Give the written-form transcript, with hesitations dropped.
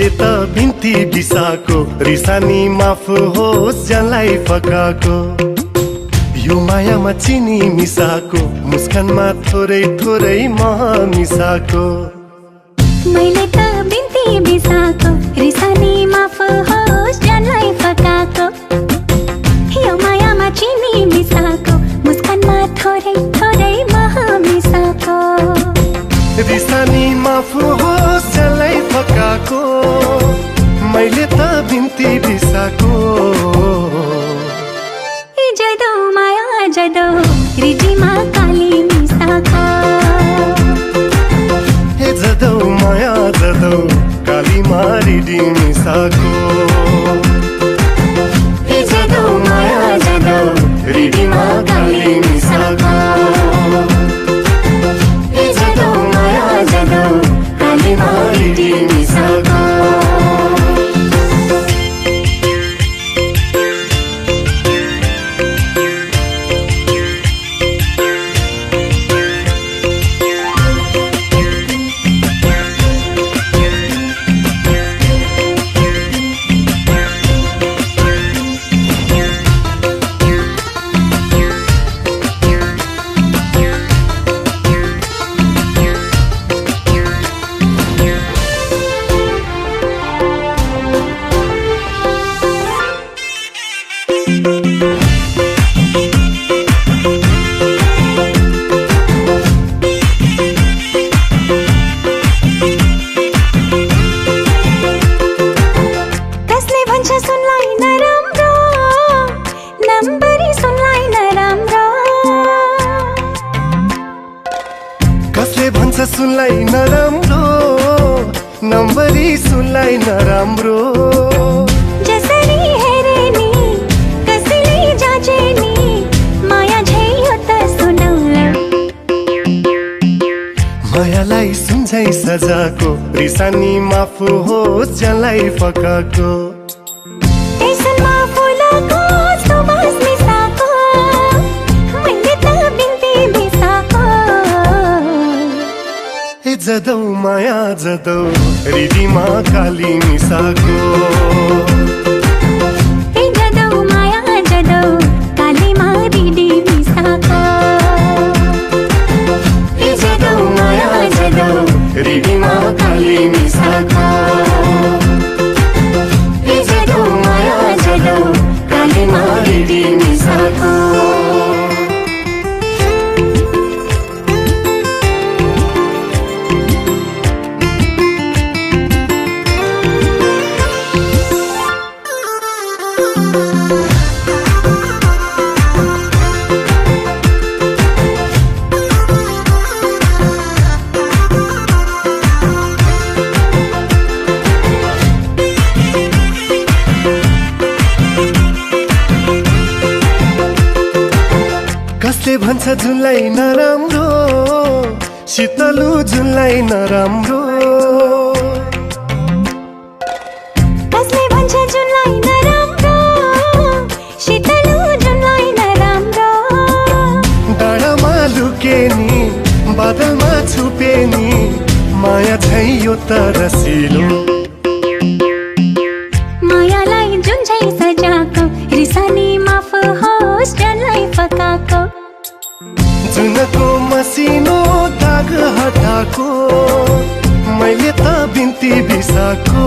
मैले त बिन्ती बिसाको रिसानी माफ होस् जसलाई फकाको यो मायामा चिनी मिसाको मुस्कानमा थोरै थोरै मह मिसाको मैले त बिन्ती बिसाको रिसानी माफ होस् जसलाई फकाको यो मायामा चिनी मिसाको मुस्कानमा थोरै थोरै मह मिसाको रिसानी माफ होस् जसलाई फकाको मैले त बिन्ती बिसाको जदो माया जदो रिटीमा काली मिसाको हे जदो माया जदो कालीमा रिडी मिसाको हे जदो माया जदो रिडीमा काली मिसाको हे जदो माया जदो कालीमा रिडी मिसाको कसले भन्छ सुनलाई नराम्रो नम्बरी सुनलाई नराम्रो जसरी हेरे नि कसैले जाचे नि माया झैयो त सुनौला मायालाई सुन्छै सजाको रिसानी माफ होस् जसलाई फकाको टेसनमा फुलको सुबास मिसाको मैले त बिन्ती बिसाको हे जदौ माया जदौ रिडीमा काली मिसाको हे जदौ माया जदौ कालीमा रिडी मिसाको हे जदौ माया जदौ रिडीमा काली मिसाको हे जदौ माया जदौ कालीमा रिडी मिसाको कसले भन्छ जुनलाई नराम्रो शीतलु जुनलाई नराम्रो कसले भन्छ जुनलाई नराम्रो शीतलु जुनलाई नराम्रो डाँडामा लुके नि बादलमा छुपे नि माया छै यो त रसिलो मायालाई जुन झै सजाको रिसानी माफ होस् जसलाई फकाको जुनको मसिनो दाग हटाको मैले त बिन्ती बिसाको